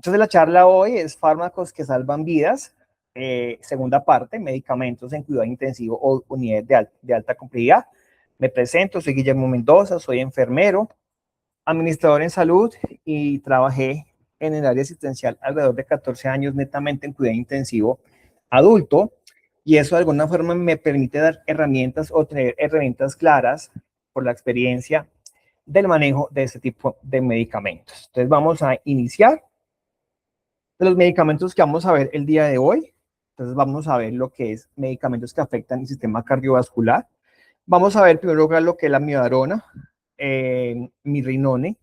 Entonces la charla hoy es fármacos que salvan vidas, segunda parte, medicamentos en cuidado intensivo o unidades de alta complejidad. Me presento, soy Guillermo Mendoza, soy enfermero, administrador en salud y trabajé en el área asistencial alrededor de 14 años netamente en cuidado intensivo adulto, y eso de alguna forma me permite dar herramientas o tener herramientas claras por la experiencia del manejo de este tipo de medicamentos. Entonces vamos a iniciar. De los medicamentos que vamos a ver el día de hoy, entonces vamos a ver lo que es medicamentos que afectan el sistema cardiovascular. Vamos a ver primero lugar lo que es la amiodarona, mirrinone,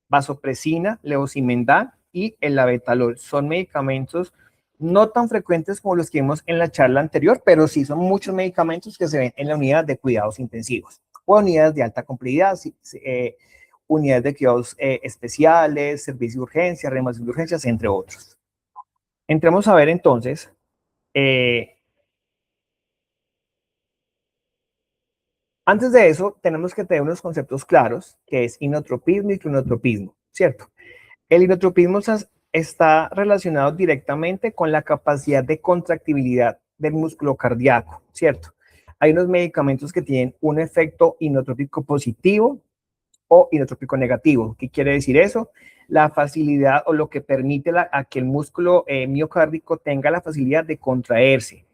vasopresina, levosimendan y el labetalol. Son medicamentos no tan frecuentes como los que vimos en la charla anterior, pero sí son muchos medicamentos que se ven en la unidad de cuidados intensivos o unidades de alta complejidad, unidades de cuidados especiales, servicios de urgencia, reanimación de urgencias, entre otros. Entremos a ver entonces antes de eso, tenemos que tener unos conceptos claros, que es inotropismo y cronotropismo, ¿cierto? El inotropismo está relacionado directamente con la capacidad de contractibilidad del músculo cardíaco, ¿cierto? Hay unos medicamentos que tienen un efecto inotrópico positivo o inotrópico negativo. ¿Qué quiere decir eso? La facilidad o lo que permite a que el músculo miocárdico tenga la facilidad de contraerse.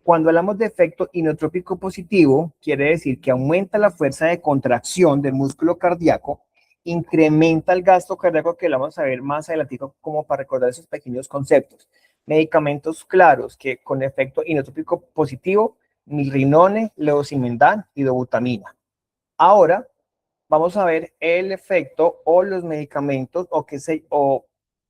Cuando hablamos de efecto inotrópico positivo, quiere decir que aumenta la fuerza de contracción del músculo cardíaco, incrementa el gasto cardíaco, que lo vamos a ver más adelante como para recordar esos pequeños conceptos. Medicamentos claros que con efecto inotrópico positivo, milrinone, levosimendan y dobutamina. Ahora vamos a ver el efecto o los medicamentos o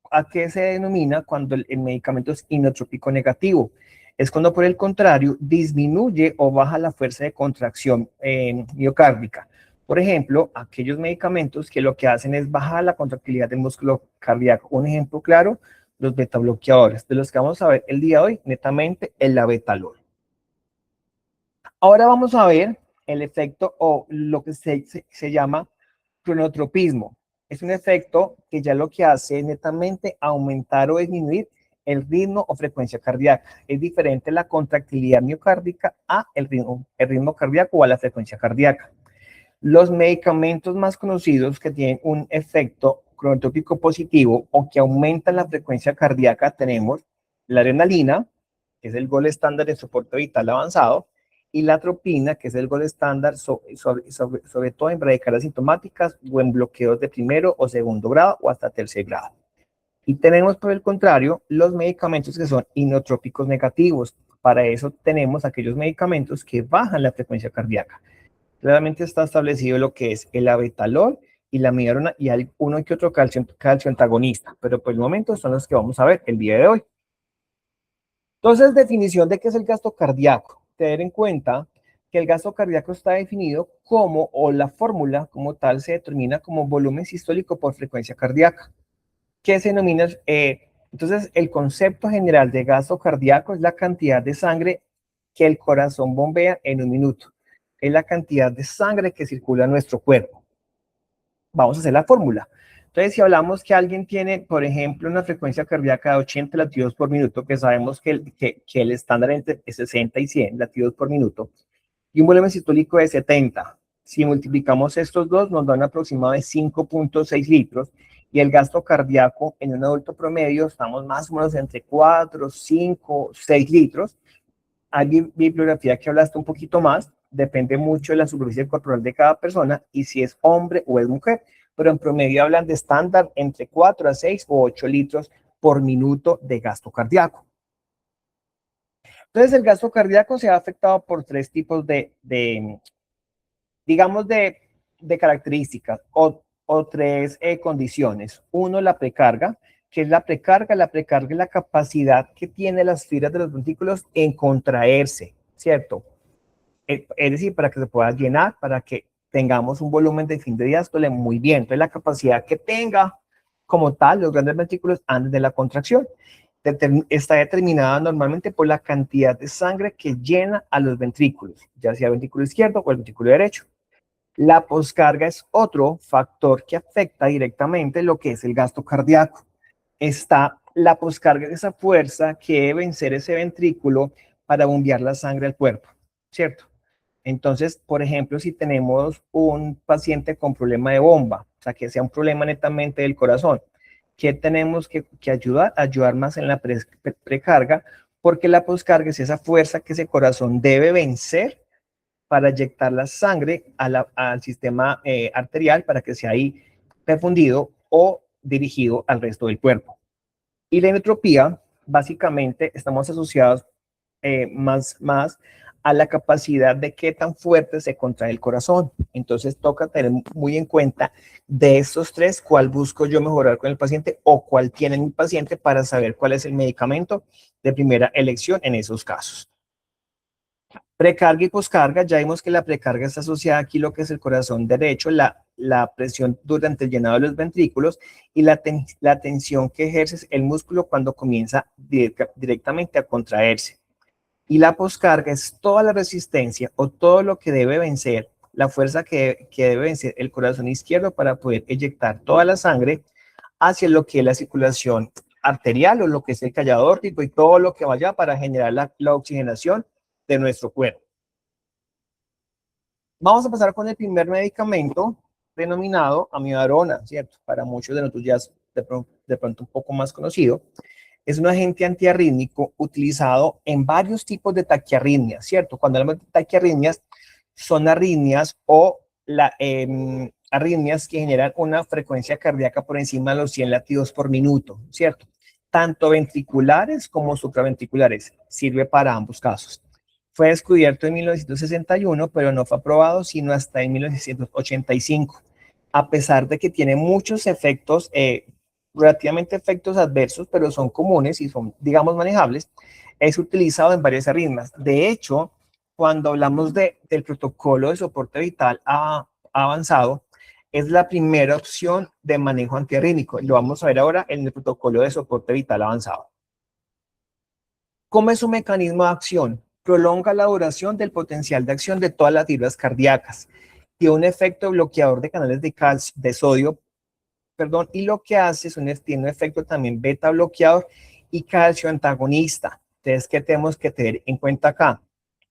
a qué se denomina cuando el medicamento es inotrópico negativo. Es cuando, por el contrario, disminuye o baja la fuerza de contracción miocárdica. Por ejemplo, aquellos medicamentos que lo que hacen es bajar la contractilidad del músculo cardíaco. Un ejemplo claro, los betabloqueadores, de los que vamos a ver el día de hoy, netamente el labetalol. Ahora vamos a ver el efecto o lo que se llama cronotropismo. Es un efecto que ya lo que hace es netamente aumentar o disminuir el ritmo o frecuencia cardíaca. Es diferente la contractilidad miocárdica a el ritmo cardíaco o a la frecuencia cardíaca. Los medicamentos más conocidos que tienen un efecto cronotrópico positivo o que aumentan la frecuencia cardíaca tenemos la adrenalina, que es el gold estándar de soporte vital avanzado, y la atropina, que es el gold estándar sobre todo en bradicardias sintomáticas o en bloqueos de primero o segundo grado o hasta tercer grado. Y tenemos, por el contrario, los medicamentos que son inotrópicos negativos. Para eso tenemos aquellos medicamentos que bajan la frecuencia cardíaca. Claramente está establecido lo que es el labetalol y la amiodarona y hay uno que otro calcio antagonista, pero por el momento son los que vamos a ver el día de hoy. Entonces, definición de qué es el gasto cardíaco. Tener en cuenta que el gasto cardíaco está definido como, o la fórmula como tal se determina como volumen sistólico por frecuencia cardíaca. ¿Qué se denomina? Entonces, el concepto general de gasto cardíaco es la cantidad de sangre que el corazón bombea en un minuto. Es la cantidad de sangre que circula en nuestro cuerpo. Vamos a hacer la fórmula. Entonces, si hablamos que alguien tiene, por ejemplo, una frecuencia cardíaca de 80 latidos por minuto, que sabemos que el estándar es 60 y 100 latidos por minuto, y un volumen sistólico de 70, si multiplicamos estos dos, nos da un aproximado de 5.6 litros, y el gasto cardíaco en un adulto promedio estamos más o menos entre 4, 5, 6 litros. Hay bibliografía que habla hasta un poquito más, depende mucho de la superficie corporal de cada persona y si es hombre o es mujer, pero en promedio hablan de estándar entre 4 a 6 o 8 litros por minuto de gasto cardíaco. Entonces, el gasto cardíaco se ha afectado por tres tipos digamos, de características o tres condiciones. Uno, la precarga, que es la precarga. La precarga es la capacidad que tiene las fibras de los ventrículos en contraerse, ¿cierto? Es decir, para que se pueda llenar, para que tengamos un volumen de fin de diástole muy bien. Entonces, la capacidad que tenga como tal los grandes ventrículos antes de la contracción está determinada normalmente por la cantidad de sangre que llena a los ventrículos, ya sea el ventrículo izquierdo o el ventrículo derecho. La poscarga es otro factor que afecta directamente lo que es el gasto cardíaco. está la poscarga, esa fuerza que debe vencer ese ventrículo para bombear la sangre al cuerpo, ¿cierto? Entonces, por ejemplo, si tenemos un paciente con problema de bomba, o sea, que sea un problema netamente del corazón, ¿qué tenemos que ayudar? Ayudar más en la precarga, porque la poscarga es esa fuerza que ese corazón debe vencer para inyectar la sangre al sistema arterial para que sea ahí perfundido o dirigido al resto del cuerpo. Y la inotropía, básicamente, estamos asociados más a la capacidad de qué tan fuerte se contrae el corazón. Entonces toca tener muy en cuenta de estos tres, cuál busco yo mejorar con el paciente o cuál tiene mi paciente para saber cuál es el medicamento de primera elección en esos casos. Precarga y poscarga, ya vimos que la precarga está asociada aquí lo que es el corazón derecho, la presión durante el llenado de los ventrículos y la tensión que ejerce el músculo cuando comienza directamente a contraerse. Y la poscarga es toda la resistencia o todo lo que debe vencer, la fuerza que debe vencer el corazón izquierdo para poder eyectar toda la sangre hacia lo que es la circulación arterial o lo que es el callado aórtico y todo lo que vaya para generar la oxigenación de nuestro cuerpo. Vamos a pasar con el primer medicamento denominado amiodarona, ¿cierto? Para muchos de nosotros ya es de pronto un poco más conocido. Es un agente antiarrítmico utilizado en varios tipos de taquiarritmias, ¿cierto? Cuando hablamos de taquiarritmias, son arritmias o arritmias que generan una frecuencia cardíaca por encima de los 100 latidos por minuto, ¿cierto? Tanto ventriculares como supraventriculares. Sirve para ambos casos. Fue descubierto en 1961, pero no fue aprobado sino hasta en 1985, a pesar de que tiene muchos efectos relativamente efectos adversos, pero son comunes y son, digamos, manejables, es utilizado en varias arritmias. De hecho, cuando hablamos del protocolo de soporte vital avanzado, es la primera opción de manejo antiarrítmico. Lo vamos a ver ahora en el protocolo de soporte vital avanzado. ¿Cómo es su mecanismo de acción? Prolonga la duración del potencial de acción de todas las fibras cardíacas. Tiene un efecto bloqueador de canales de sodio, y lo que hace tiene un efecto también beta bloqueador y calcio antagonista. Entonces, ¿qué tenemos que tener en cuenta acá?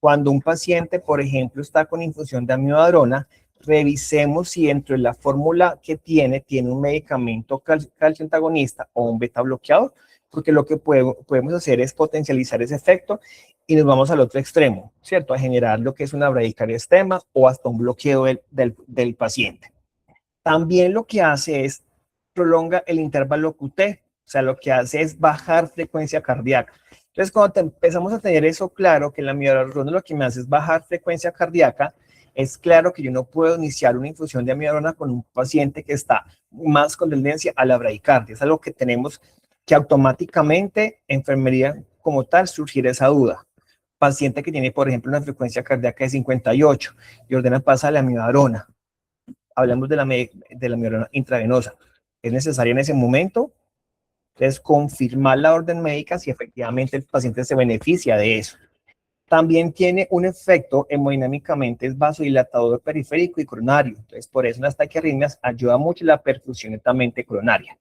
Cuando un paciente, por ejemplo, está con infusión de amiodarona, revisemos si dentro de la fórmula que tiene un medicamento calcio antagonista o un beta bloqueador, porque lo que podemos hacer es potencializar ese efecto y nos vamos al otro extremo, ¿cierto? A generar lo que es una bradicardia extrema o hasta un bloqueo del paciente. También lo que hace es prolonga el intervalo QT, o sea, lo que hace es bajar frecuencia cardíaca. Entonces, cuando empezamos a tener eso claro, que la amiodarona lo que me hace es bajar frecuencia cardíaca, es claro que yo no puedo iniciar una infusión de amiodarona con un paciente que está más con tendencia a la bradicardia. Es algo que tenemos que automáticamente, enfermería como tal, surgir esa duda. Paciente que tiene, por ejemplo, una frecuencia cardíaca de 58 y ordena pasa la amiodarona. Hablamos de la amiodarona intravenosa. Es necesaria en ese momento, es confirmar la orden médica si efectivamente el paciente se beneficia de eso. También tiene un efecto hemodinámicamente, es vasodilatador periférico y coronario. Entonces, por eso en las taquiarritmias ayuda mucho la perfusión netamente coronaria.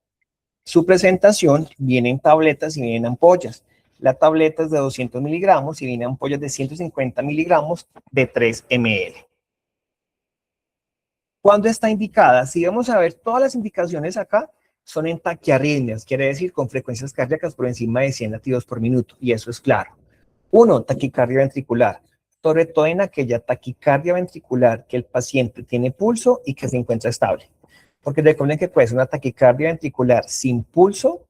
Su presentación viene en tabletas y viene en ampollas. La tableta es de 200 miligramos y viene en ampollas de 150 miligramos de 3 ml. ¿Cuándo está indicada? Si vamos a ver todas las indicaciones acá, son en taquiarritmias, quiere decir con frecuencias cardíacas por encima de 100 latidos por minuto, y eso es claro. 1, taquicardia ventricular, sobre todo en aquella taquicardia ventricular que el paciente tiene pulso y que se encuentra estable. Porque recuerden que puede ser una taquicardia ventricular sin pulso,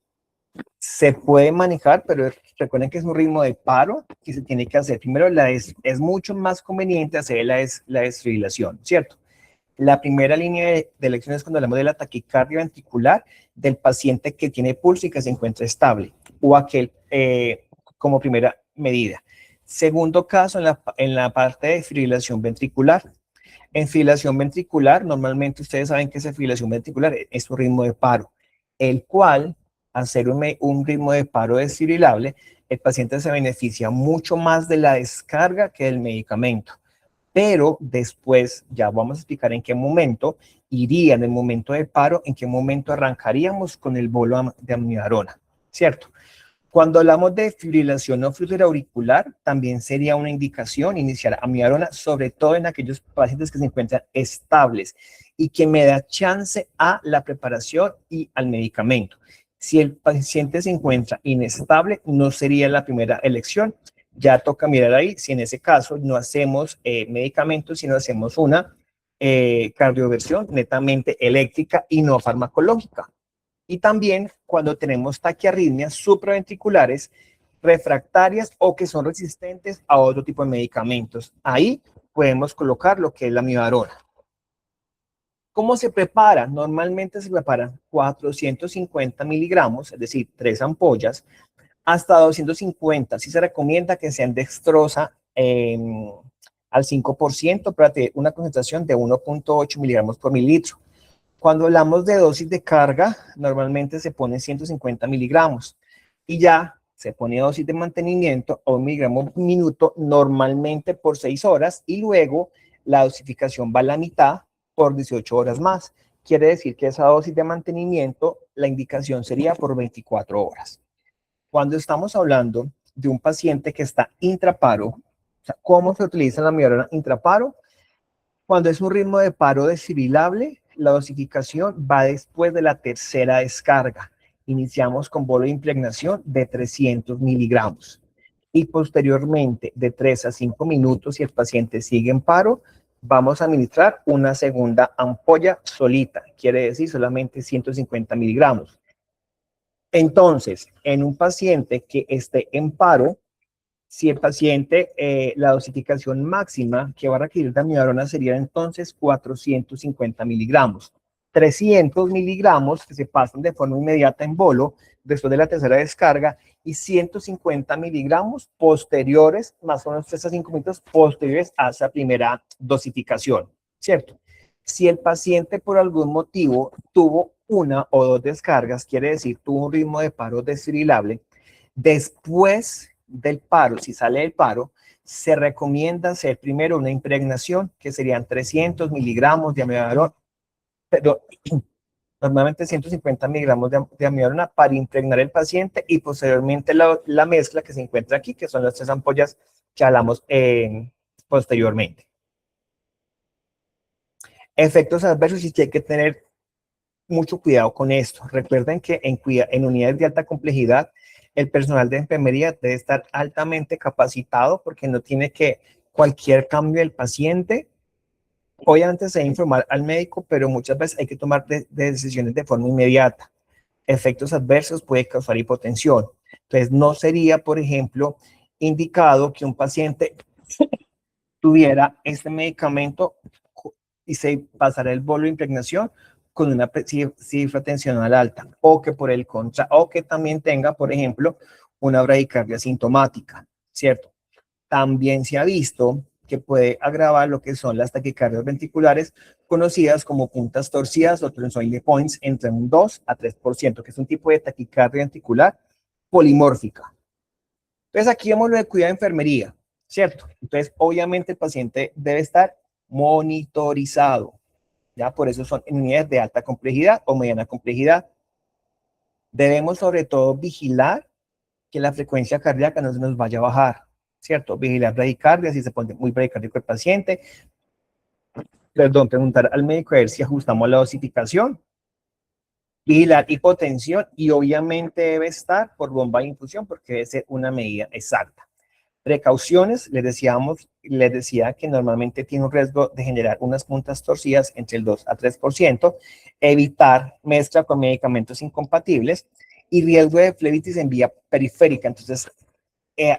se puede manejar, pero recuerden que es un ritmo de paro que se tiene que hacer. Primero, es mucho más conveniente hacer la desfibrilación, ¿cierto? La primera línea de elección es cuando hablamos de la taquicardia ventricular del paciente que tiene pulso y que se encuentra estable, o aquel como primera medida. Segundo caso, en la parte de fibrilación ventricular. En fibrilación ventricular, normalmente ustedes saben que esa fibrilación ventricular es un ritmo de paro, el cual, al ser un ritmo de paro desfibrilable, el paciente se beneficia mucho más de la descarga que del medicamento. pero después ya vamos a explicar en qué momento iría en el momento del paro, en qué momento arrancaríamos con el bolo de amiodarona, ¿cierto? Cuando hablamos de fibrilación no fibrilar auricular, también sería una indicación iniciar amiodarona, sobre todo en aquellos pacientes que se encuentran estables y que me da chance a la preparación y al medicamento. Si el paciente se encuentra inestable, no sería la primera elección. Ya toca mirar ahí si en ese caso no hacemos medicamentos, sino hacemos una cardioversión netamente eléctrica y no farmacológica. Y también cuando tenemos taquiarritmias supraventriculares refractarias o que son resistentes a otro tipo de medicamentos. Ahí podemos colocar lo que es la amiodarona. ¿Cómo se prepara? Normalmente se preparan 450 miligramos, es decir, 3 ampollas, hasta 250. Sí se recomienda que sean dextrosa al 5% para tener una concentración de 1.8 miligramos por mililitro. Cuando hablamos de dosis de carga, normalmente se pone 150 miligramos y ya se pone dosis de mantenimiento a 1 miligramo por minuto, normalmente por 6 horas, y luego la dosificación va a la mitad por 18 horas más. Quiere decir que esa dosis de mantenimiento, la indicación sería por 24 horas. Cuando estamos hablando de un paciente que está intraparo, o sea, ¿cómo se utiliza la amiodarona intraparo? Cuando es un ritmo de paro desfibrilable, la dosificación va después de la tercera descarga. Iniciamos con bolo de impregnación de 300 miligramos y posteriormente de 3 a 5 minutos, si el paciente sigue en paro, vamos a administrar una segunda ampolla solita, quiere decir solamente 150 miligramos. Entonces, en un paciente que esté en paro, si el paciente, la dosificación máxima que va a requerir de amiodarona sería entonces 450 miligramos. 300 miligramos que se pasan de forma inmediata en bolo después de la tercera descarga y 150 miligramos posteriores, más o menos 3 a 5 minutos posteriores a esa primera dosificación, ¿cierto? Si el paciente por algún motivo tuvo una o dos descargas, quiere decir tuvo un ritmo de paro desfibrilable, después del paro, si sale del paro, se recomienda hacer primero una impregnación, que serían 300 miligramos de amiodarona, pero normalmente 150 miligramos de amiodarona para impregnar el paciente y posteriormente la mezcla que se encuentra aquí, que son las 3 ampollas que hablamos posteriormente. Efectos adversos, y hay que tener mucho cuidado con esto. Recuerden que en unidades de alta complejidad, el personal de enfermería debe estar altamente capacitado porque no tiene que cualquier cambio del paciente, obviamente se debe informar al médico, pero muchas veces hay que tomar decisiones de forma inmediata. Efectos adversos puede causar hipotensión. Entonces, no sería, por ejemplo, indicado que un paciente tuviera este medicamento y se pasara el bolo de impregnación con una cifra tensional alta, o que por el contra, o que también tenga, por ejemplo, una bradicardia sintomática, ¿cierto? También se ha visto que puede agravar lo que son las taquicardias ventriculares, conocidas como puntas torcidas o tonsorial points, entre un 2 a 3%, que es un tipo de taquicardia ventricular polimórfica. Entonces, aquí vemos lo de cuidado de enfermería, ¿cierto? Entonces, obviamente el paciente debe estar monitorizado, ¿ya? Por eso son en unidades de alta complejidad o mediana complejidad. Debemos sobre todo vigilar que la frecuencia cardíaca no se nos vaya a bajar, ¿cierto? Vigilar bradicardia, si se pone muy bradicárdico el paciente. Perdón, preguntar al médico a ver si ajustamos la dosificación. Vigilar hipotensión y obviamente debe estar por bomba de infusión porque debe ser una medida exacta. Precauciones, les decía que normalmente tiene un riesgo de generar unas puntas torcidas entre el 2 a 3%, evitar mezcla con medicamentos incompatibles y riesgo de flebitis en vía periférica. Entonces,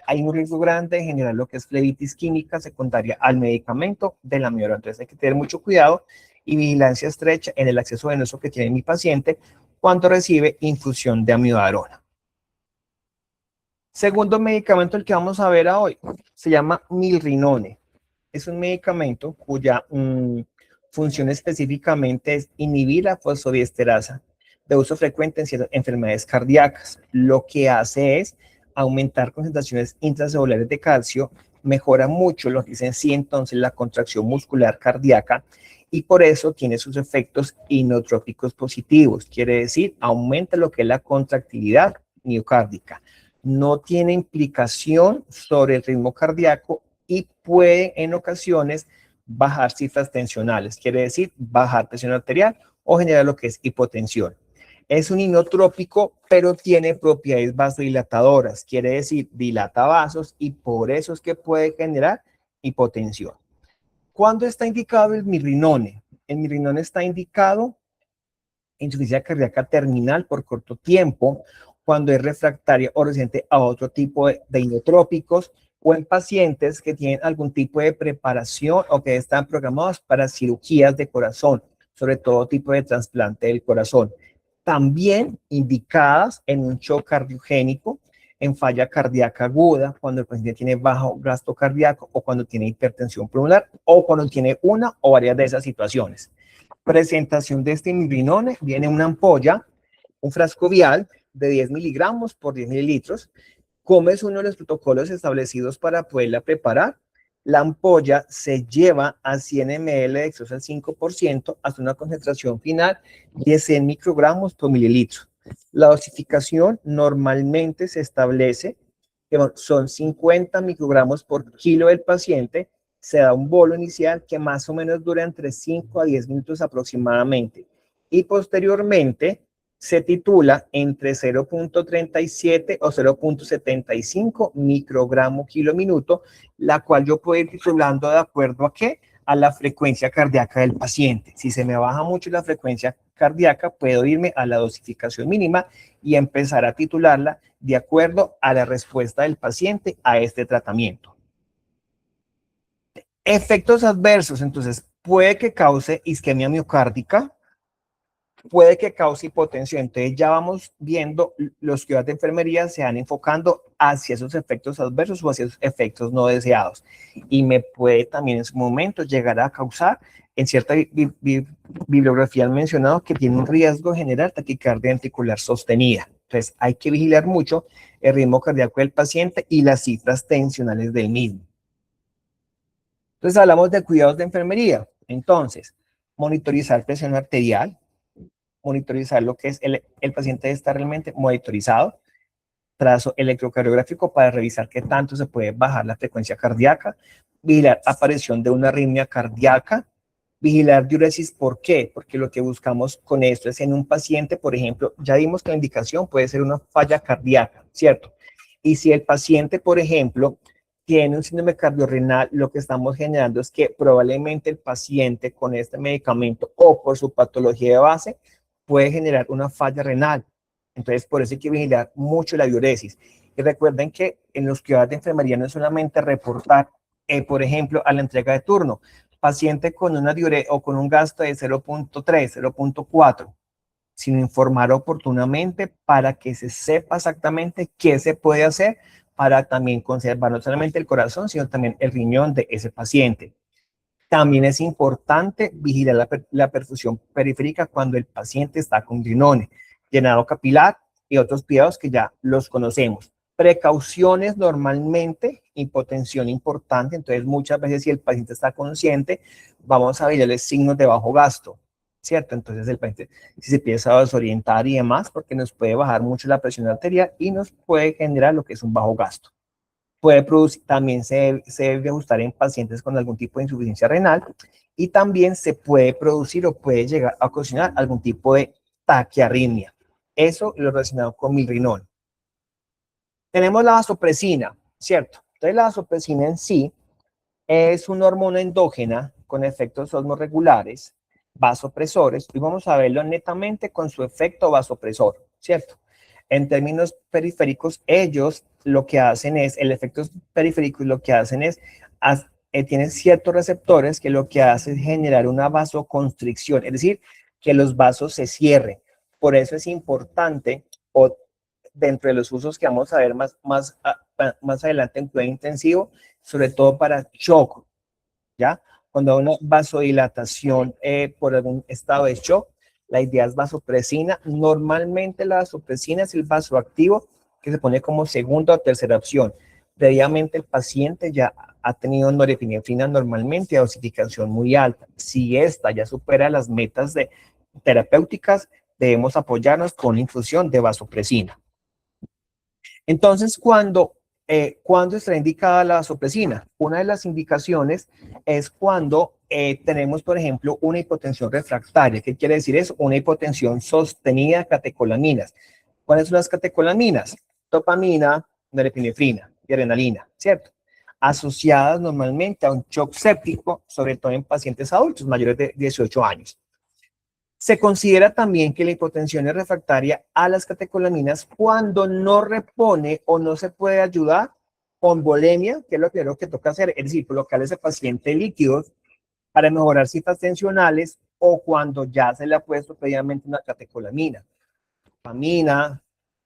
hay un riesgo grande de generar lo que es flebitis química secundaria al medicamento de la amiodarona. Entonces, hay que tener mucho cuidado y vigilancia estrecha en el acceso venoso que tiene mi paciente cuando recibe infusión de amiodarona. Segundo medicamento el que vamos a ver hoy se llama milrinone. Es un medicamento cuya función específicamente es inhibir la fosfodiesterasa de uso frecuente en ciertas enfermedades cardíacas. Lo que hace es aumentar concentraciones intracelulares de calcio mejora mucho lo que dicen sí entonces la contracción muscular cardíaca y por eso tiene sus efectos inotrópicos positivos, quiere decir aumenta lo que es la contractilidad miocárdica, no tiene implicación sobre el ritmo cardíaco y puede en ocasiones bajar cifras tensionales, quiere decir bajar presión arterial o generar lo que es hipotensión. Es un inotrópico, pero tiene propiedades vasodilatadoras, quiere decir dilata vasos y por eso es que puede generar hipotensión. ¿Cuándo está indicado el mirrinone? El mirrinone está indicado en insuficiencia cardíaca terminal por corto tiempo, cuando es refractaria o resistente a otro tipo de inotrópicos o en pacientes que tienen algún tipo de preparación o que están programados para cirugías de corazón, sobre todo tipo de trasplante del corazón. También indicadas en un shock cardiogénico, en falla cardíaca aguda, cuando el paciente tiene bajo gasto cardíaco o cuando tiene hipertensión pulmonar o cuando tiene una o varias de esas situaciones. Presentación de este mirrinone, viene una ampolla, un frasco vial de 10 miligramos por 10 mililitros, como es uno de los protocolos establecidos para poderla preparar. La ampolla se lleva a 100 ml de dextrosa al 5% hasta una concentración final de 100 microgramos por mililitro. La dosificación normalmente se establece que son 50 microgramos por kilo del paciente. Se da un bolo inicial que más o menos dura entre 5 a 10 minutos aproximadamente. Y posteriormente se titula entre 0.37 o 0.75 microgramo kilo minuto, la cual yo puedo ir titulando de acuerdo a qué, a la frecuencia cardíaca del paciente. Si se me baja mucho la frecuencia cardíaca, puedo irme a la dosificación mínima y empezar a titularla de acuerdo a la respuesta del paciente a este tratamiento. Efectos adversos, entonces, puede que cause isquemia miocárdica, puede que cause hipotensión. Entonces ya vamos viendo, los cuidados de enfermería se van enfocando hacia esos efectos adversos o hacia esos efectos no deseados. Y me puede también en su momento llegar a causar, en cierta bibliografía han mencionado que tiene un riesgo general taquicardia ventricular sostenida. Entonces hay que vigilar mucho el ritmo cardíaco del paciente y las cifras tensionales del mismo. Entonces hablamos de cuidados de enfermería. Entonces, monitorizar presión arterial, monitorizar lo que es el paciente está realmente monitorizado, trazo electrocardiográfico para revisar qué tanto se puede bajar la frecuencia cardíaca, vigilar aparición de una arritmia cardíaca, vigilar diuresis. ¿Por qué? Porque lo que buscamos con esto es en un paciente, por ejemplo, ya dimos que la indicación puede ser una falla cardíaca, ¿cierto? Y si el paciente, por ejemplo, tiene un síndrome cardiorrenal, lo que estamos generando es que probablemente el paciente con este medicamento o por su patología de base puede generar una falla renal. Entonces, por eso hay que vigilar mucho la diuresis. Y recuerden que en los cuidados de enfermería no es solamente reportar, por ejemplo, a la entrega de turno, paciente con una diuresis o con un gasto de 0.3, 0.4, sino informar oportunamente para que se sepa exactamente qué se puede hacer para también conservar no solamente el corazón, sino también el riñón de ese paciente. También es importante vigilar la perfusión periférica cuando el paciente está con rinone, llenado capilar y otros cuidados que ya los conocemos. Precauciones normalmente, hipotensión importante, entonces muchas veces si el paciente está consciente, vamos a vigilarle signos de bajo gasto, ¿cierto? Entonces el paciente si se empieza a desorientar y demás, porque nos puede bajar mucho la presión arterial y nos puede generar lo que es un bajo gasto. Puede producir, también se debe ajustar en pacientes con algún tipo de insuficiencia renal y también se puede producir o puede llegar a ocasionar algún tipo de taquiarritmia. Eso lo relacionado con milrinol. Tenemos la vasopresina, ¿cierto? Entonces la vasopresina en sí es una hormona endógena con efectos osmorregulares, vasopresores, y vamos a verlo netamente con su efecto vasopresor, ¿cierto? En términos periféricos, ellos lo que hacen es, el efecto periférico lo que hacen es, tienen ciertos receptores que lo que hacen es generar una vasoconstricción, es decir, que los vasos se cierren. Por eso es importante, o dentro de los usos que vamos a ver más adelante en cuidado intensivo, sobre todo para shock, ¿ya? Cuando hay una vasodilatación por algún estado de shock, la idea es vasopresina. Normalmente la vasopresina es el vasoactivo que se pone como segunda o tercera opción. previamente el paciente ya ha tenido norepinefrina normalmente a dosificación muy alta. Si esta ya supera las metas terapéuticas, debemos apoyarnos con infusión de vasopresina. Entonces, ¿cuándo está indicada la vasopresina? Una de las indicaciones es cuando tenemos, por ejemplo, una hipotensión refractaria. ¿Qué quiere decir eso? Una hipotensión sostenida de catecolaminas. ¿Cuáles son las catecolaminas? Dopamina, norepinefrina y adrenalina, ¿cierto? Asociadas normalmente a un shock séptico, sobre todo en pacientes adultos mayores de 18 años. Se considera también que la hipotensión es refractaria a las catecolaminas cuando no repone o no se puede ayudar con volemia, que es lo primero que toca hacer, es decir, colocar a ese paciente líquidos para mejorar cifras tensionales, o cuando ya se le ha puesto previamente una catecolamina, dopamina,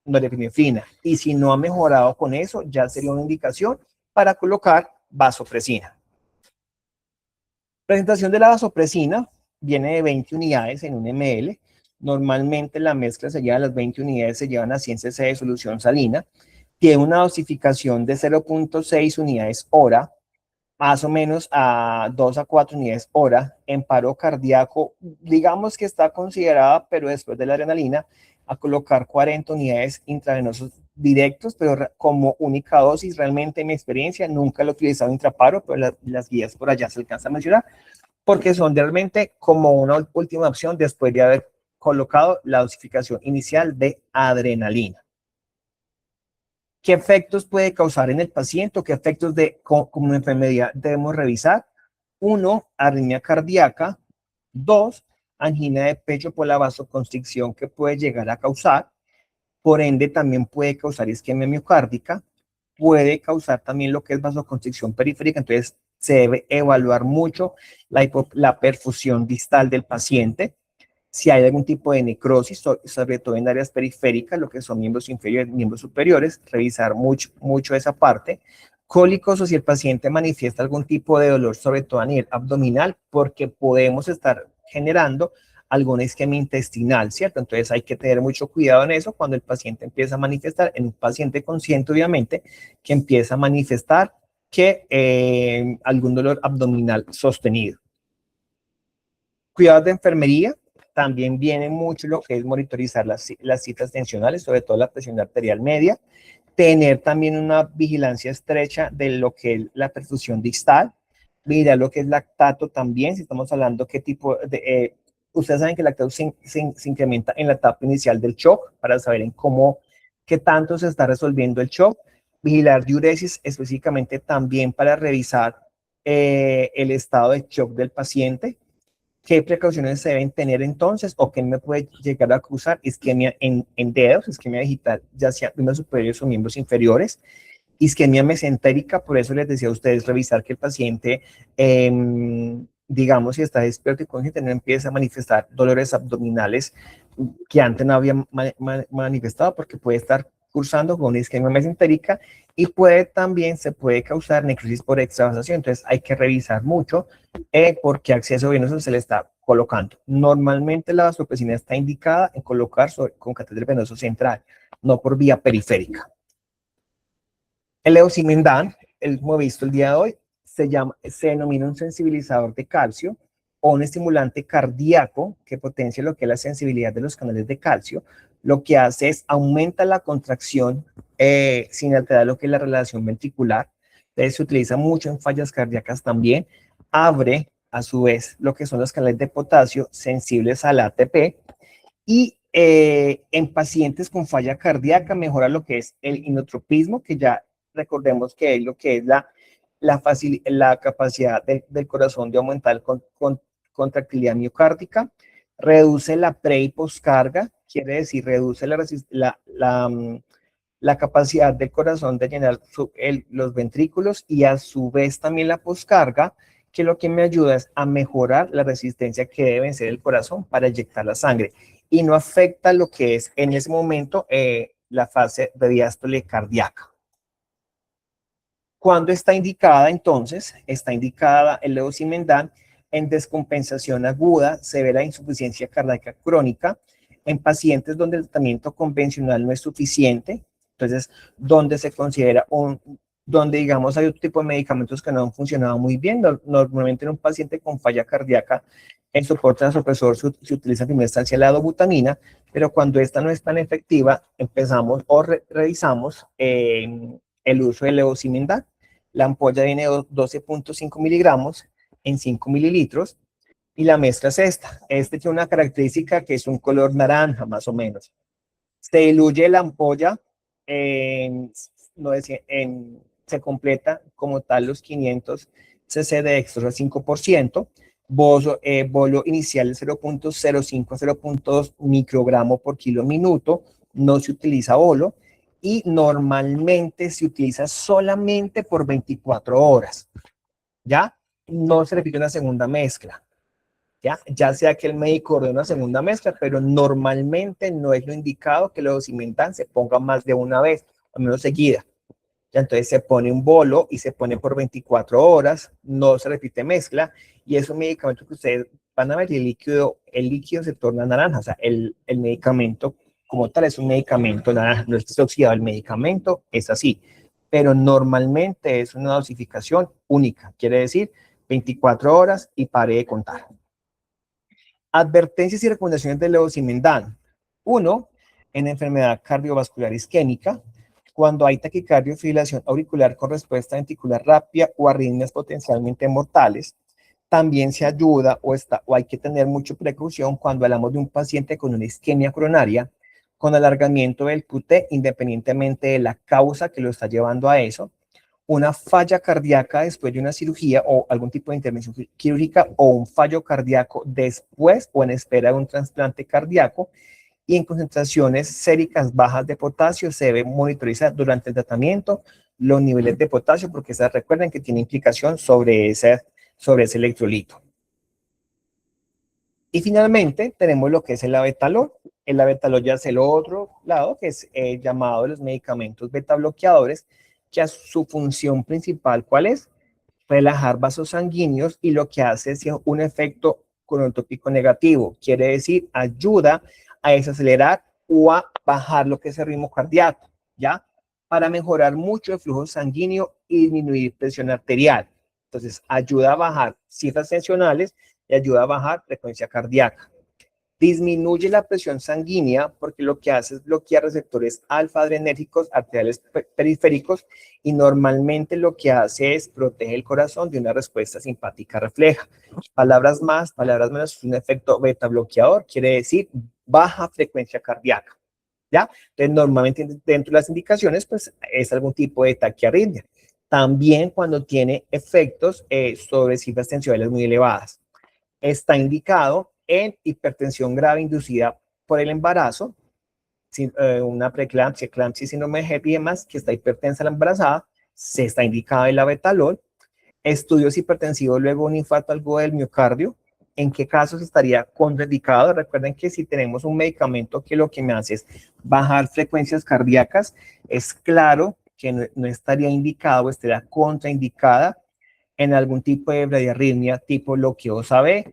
norepinefrina. Y si no ha mejorado con eso, ya sería una indicación para colocar vasopresina. Presentación de la vasopresina viene de 20 unidades en un ml. Normalmente la mezcla se lleva, las 20 unidades se llevan a 100 cc de solución salina. Tiene una dosificación de 0.6 unidades hora, más o menos a 2 a 4 unidades hora. En paro cardíaco, digamos que está considerada, pero después de la adrenalina, a colocar 40 unidades intravenosos directos, pero como única dosis. Realmente en mi experiencia nunca lo he utilizado intraparo, pero las guías por allá se alcanzan a mencionar, porque son realmente como una última opción después de haber colocado la dosificación inicial de adrenalina. ¿Qué efectos puede causar en el paciente? ¿Qué efectos como enfermedad debemos revisar? 1, arritmia cardíaca. 2, angina de pecho por la vasoconstricción que puede llegar a causar. Por ende, también puede causar isquemia miocárdica. Puede causar también lo que es vasoconstricción periférica. Entonces, se debe evaluar mucho la perfusión distal del paciente. Si hay algún tipo de necrosis, sobre todo en áreas periféricas, lo que son miembros inferiores, miembros superiores, revisar mucho esa parte. Cólicos, o si el paciente manifiesta algún tipo de dolor, sobre todo a nivel abdominal, porque podemos estar generando alguna isquemia intestinal, ¿cierto? Entonces hay que tener mucho cuidado en eso cuando el paciente empieza a manifestar, en un paciente consciente, obviamente, que empieza a manifestar que algún dolor abdominal sostenido. Cuidados de enfermería. También viene mucho lo que es monitorizar las citas tensionales, sobre todo la presión arterial media. Tener también una vigilancia estrecha de lo que es la perfusión distal. Mirar lo que es lactato también, si estamos hablando qué tipo de... ustedes saben que el lactato se incrementa en la etapa inicial del shock, para saber en qué tanto se está resolviendo el shock. Vigilar diuresis específicamente también para revisar el estado de shock del paciente. ¿Qué precauciones se deben tener entonces? ¿O qué me puede llegar a causar? Isquemia en dedos, isquemia digital, ya sea miembros superiores o miembros inferiores. Isquemia mesentérica, por eso les decía a ustedes revisar que el paciente, digamos, si está despierto y consciente, no empieza a manifestar dolores abdominales que antes no había manifestado, porque puede estar cursando con una isquemia mesentérica, y se puede causar necrosis por extravasación. Entonces hay que revisar mucho por qué acceso venoso se le está colocando. Normalmente la vasopresina está indicada en colocar con catéter venoso central, no por vía periférica. El eosimendán, el hemos visto el día de hoy, se denomina un sensibilizador de calcio o un estimulante cardíaco que potencia lo que es la sensibilidad de los canales de calcio. Lo que hace es aumenta la contracción sin alterar lo que es la relación ventricular. Entonces se utiliza mucho en fallas cardíacas también. Abre a su vez lo que son los canales de potasio sensibles al ATP, y en pacientes con falla cardíaca mejora lo que es el inotropismo, que ya recordemos que es lo que es la capacidad del corazón de aumentar contractilidad miocárdica. Reduce la pre y poscarga, quiere decir reduce la capacidad del corazón de llenar los ventrículos, y a su vez también la poscarga, que lo que me ayuda es a mejorar la resistencia que debe vencer el corazón para inyectar la sangre, y no afecta lo que es en ese momento la fase de diástole cardíaca. ¿Cuándo está indicada entonces? Está indicada el levosimendan en descompensación aguda, severa insuficiencia cardíaca crónica, en pacientes donde el tratamiento convencional no es suficiente, entonces donde se considera donde, digamos, hay otro tipo de medicamentos que no han funcionado muy bien. Normalmente en un paciente con falla cardíaca, en soporte vasopresor se utiliza en primera instancia la dobutamina, pero cuando esta no es tan efectiva, empezamos o revisamos el uso del levosimendan. La ampolla viene de 12.5 miligramos en 5 mililitros y la mezcla es esta. Este tiene una característica que es un color naranja, más o menos. Se diluye la ampolla, en, no decía, se completa como tal los 500 cc de dextrosa 5%, bolo inicial de 0.05 a 0.2 microgramo por kilo minuto, no se utiliza bolo y normalmente se utiliza solamente por 24 horas, ¿ya? No se repite una segunda mezcla. Ya sea que el médico ordene una segunda mezcla, pero normalmente no es lo indicado que los cimentan se ponga más de una vez, al menos seguida. Ya, entonces se pone un bolo y se pone por 24 horas, no se repite mezcla, y es un medicamento que ustedes van a ver y el líquido se torna naranja, o sea, el medicamento como tal es un medicamento naranja, no es oxidado, el medicamento es así, pero normalmente es una dosificación única, quiere decir 24 horas y pare de contar. Advertencias y recomendaciones del levosimendan. 1. En enfermedad cardiovascular isquémica, cuando hay taquicardia o fibrilación auricular con respuesta ventricular rápida o arritmias potencialmente mortales. También se ayuda o hay que tener mucha precaución cuando hablamos de un paciente con una isquemia coronaria, con alargamiento del QT, independientemente de la causa que lo está llevando a eso, una falla cardíaca después de una cirugía o algún tipo de intervención quirúrgica o un fallo cardíaco después o en espera de un trasplante cardíaco, y en concentraciones séricas bajas de potasio se debe monitorizar durante el tratamiento los niveles de potasio porque recuerden que tiene implicación sobre ese electrolito. Y finalmente tenemos lo que es el abetalol. El abetalol ya es el otro lado, que es llamado los medicamentos beta bloqueadores, que a su función principal, ¿cuál es? Relajar vasos sanguíneos, y lo que hace es un efecto cronotópico negativo, quiere decir ayuda a desacelerar o a bajar lo que es el ritmo cardíaco, ¿ya? Para mejorar mucho el flujo sanguíneo y disminuir presión arterial. Entonces, ayuda a bajar cifras tensionales y ayuda a bajar frecuencia cardíaca. Disminuye la presión sanguínea porque lo que hace es bloquear receptores alfa-adrenérgicos arteriales periféricos, y normalmente lo que hace es proteger el corazón de una respuesta simpática refleja. Palabras más, palabras menos, es un efecto beta bloqueador, quiere decir baja frecuencia cardíaca. ¿Ya? Entonces, normalmente dentro de las indicaciones, pues es algún tipo de taquiarritmia. También cuando tiene efectos sobre cifras tensionales muy elevadas. Está indicado en hipertensión grave inducida por el embarazo, una preeclampsia, eclampsia, síndrome de HEP y demás, que está hipertensa la embarazada, se está indicado el abetalol. Estudios hipertensivos luego un infarto agudo del miocardio, ¿en qué casos estaría contraindicado? Recuerden que si tenemos un medicamento que lo que me hace es bajar frecuencias cardíacas, es claro que no estaría indicado, estaría contraindicada en algún tipo de bradiarritmia tipo loquiosa B,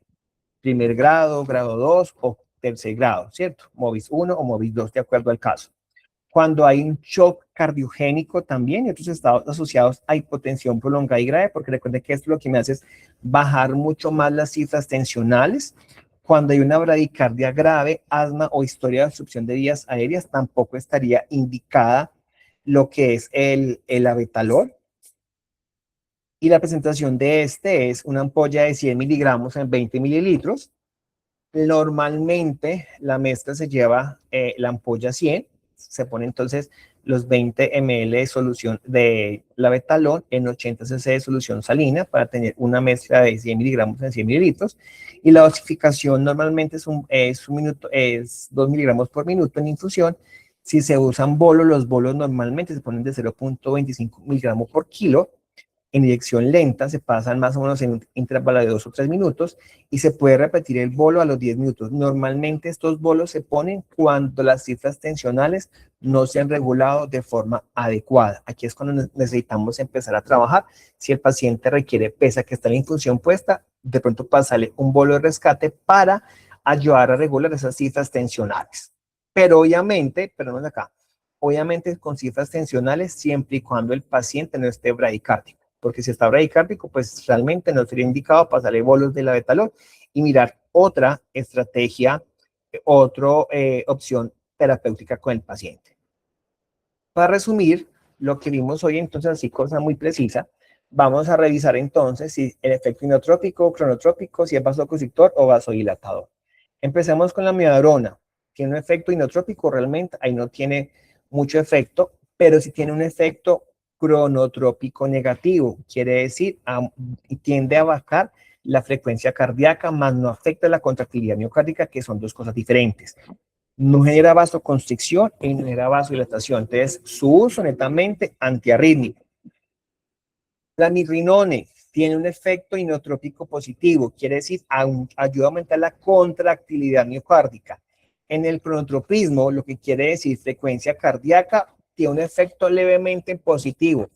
primer grado, grado 2 o tercer grado, ¿cierto? MOVIS 1 o MOVIS 2, de acuerdo al caso. Cuando hay un shock cardiogénico también y otros estados asociados a hipotensión prolongada y grave, porque recuerden que esto lo que me hace es bajar mucho más las cifras tensionales. Cuando hay una bradicardia grave, asma o historia de obstrucción de vías aéreas, tampoco estaría indicada lo que es el abetalol. Y la presentación de este es una ampolla de 100 miligramos en 20 mililitros. Normalmente la mezcla se lleva la ampolla 100, se pone entonces los 20 ml de solución de labetalol en 80 cc de solución salina para tener una mezcla de 100 miligramos en 100 mililitros, y la dosificación normalmente es 2 miligramos por minuto en infusión. Si se usan bolos, los bolos normalmente se ponen de 0.25 miligramos por kilo. En inyección lenta se pasan más o menos en un intervalo de 2 o 3 minutos, y se puede repetir el bolo a los 10 minutos. Normalmente estos bolos se ponen cuando las cifras tensionales no se han regulado de forma adecuada. Aquí es cuando necesitamos empezar a trabajar. Si el paciente requiere, pese a que está la infusión puesta, de pronto pasarle un bolo de rescate para ayudar a regular esas cifras tensionales. Pero obviamente, perdón acá, obviamente con cifras tensionales siempre y cuando el paciente no esté bradicárdico, porque si está bradicárdico, pues realmente no sería indicado pasarle bolos de labetalol y mirar otra estrategia, otra opción terapéutica con el paciente. Para resumir lo que vimos hoy, entonces, así cosa muy precisa, vamos a revisar entonces si el efecto inotrópico, cronotrópico, si es vasoconstrictor o vasodilatador. Empecemos con la amiodarona. Tiene un efecto inotrópico, realmente ahí no tiene mucho efecto, pero sí tiene un efecto cronotrópico negativo, quiere decir, tiende a bajar la frecuencia cardíaca, más no afecta la contractilidad miocárdica, que son dos cosas diferentes. No genera vasoconstricción y no genera vasodilatación. Entonces, su uso netamente antiarrítmico. La mirrinone tiene un efecto inotrópico positivo, quiere decir, ayuda a aumentar la contractilidad miocárdica. En el cronotropismo, lo que quiere decir frecuencia cardíaca, tiene un efecto levemente positivo.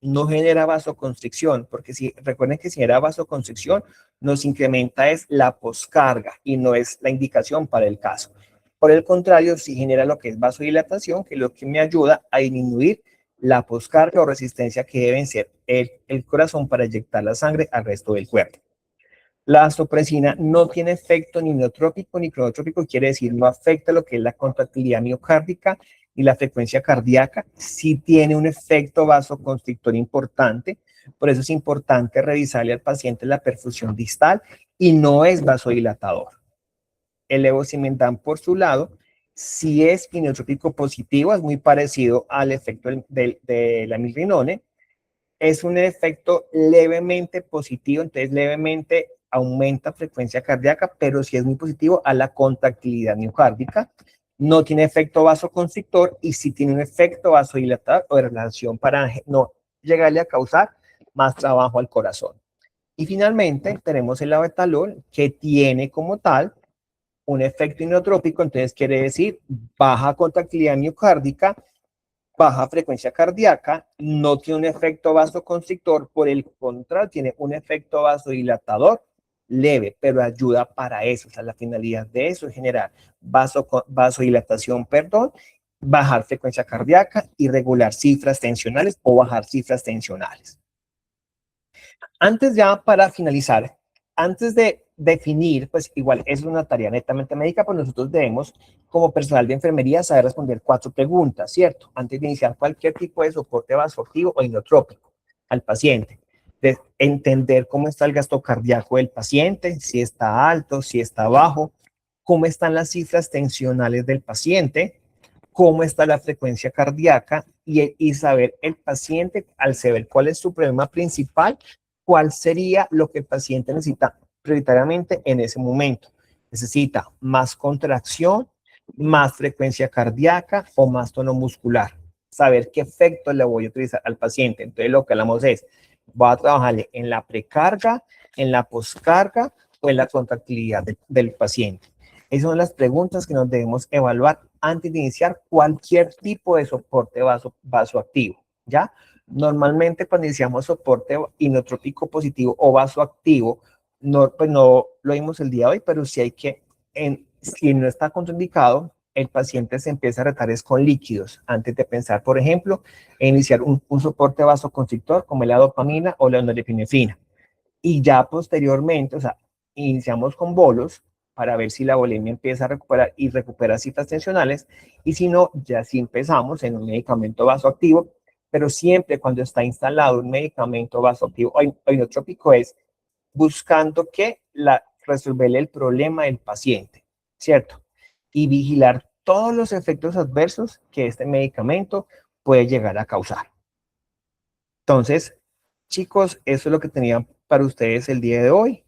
No genera vasoconstricción, porque recuerden que si genera vasoconstricción, nos incrementa es la poscarga y no es la indicación para el caso. Por el contrario, si genera lo que es vasodilatación, que es lo que me ayuda a disminuir la poscarga o resistencia que deben ser el corazón para inyectar la sangre al resto del cuerpo. La vasopresina no tiene efecto ni neotrópico ni cronotrópico, quiere decir no afecta lo que es la contractilidad miocárdica y la frecuencia cardíaca. Sí tiene un efecto vasoconstrictor importante, por eso es importante revisarle al paciente la perfusión distal y no es vasodilatador. El levosimendan, por su lado, si es inotrópico positivo, es muy parecido al efecto de la milrinone. Es un efecto levemente positivo, entonces levemente aumenta frecuencia cardíaca, pero sí es muy positivo a la contractilidad miocárdica. No tiene efecto vasoconstrictor y sí tiene un efecto vasodilatador o de relación para no llegarle a causar más trabajo al corazón. Y finalmente tenemos el labetalol, que tiene como tal un efecto inotrópico, entonces quiere decir baja contractilidad miocárdica, baja frecuencia cardíaca, no tiene un efecto vasoconstrictor, por el contrario, tiene un efecto vasodilatador leve, pero ayuda para eso. O sea, la finalidad de eso es generar vasodilatación, bajar frecuencia cardíaca y regular cifras tensionales o bajar cifras tensionales. Antes ya para finalizar, antes de definir, pues igual es una tarea netamente médica, pues nosotros debemos, como personal de enfermería, saber responder 4 preguntas, ¿cierto? Antes de iniciar cualquier tipo de soporte vasoactivo o inotrópico al paciente. De entender cómo está el gasto cardíaco del paciente, si está alto, si está bajo, cómo están las cifras tensionales del paciente, cómo está la frecuencia cardíaca y saber el paciente, al saber cuál es su problema principal, cuál sería lo que el paciente necesita prioritariamente en ese momento. Necesita más contracción, más frecuencia cardíaca o más tono muscular. Saber qué efecto le voy a utilizar al paciente. Entonces lo que hablamos es, voy a trabajarle en la precarga, en la poscarga o en la contractilidad del paciente. Esas son las preguntas que nos debemos evaluar antes de iniciar cualquier tipo de soporte vasoactivo, ¿ya? Normalmente cuando iniciamos soporte inotrópico positivo o vasoactivo, pues no lo vimos el día de hoy, pero sí hay que, si no está contraindicado, el paciente se empieza a retar con líquidos antes de pensar, por ejemplo, en iniciar un soporte vasoconstrictor como la dopamina o la norepinefrina. Y ya posteriormente, o sea, iniciamos con bolos para ver si la volemia empieza a recuperar y recupera cifras tensionales, y si no, ya sí empezamos en un medicamento vasoactivo, pero siempre cuando está instalado un medicamento vasoactivo o inotrópico es buscando que resolverle el problema del paciente, ¿cierto? Y vigilar todos los efectos adversos que este medicamento puede llegar a causar. Entonces, chicos, eso es lo que tenía para ustedes el día de hoy.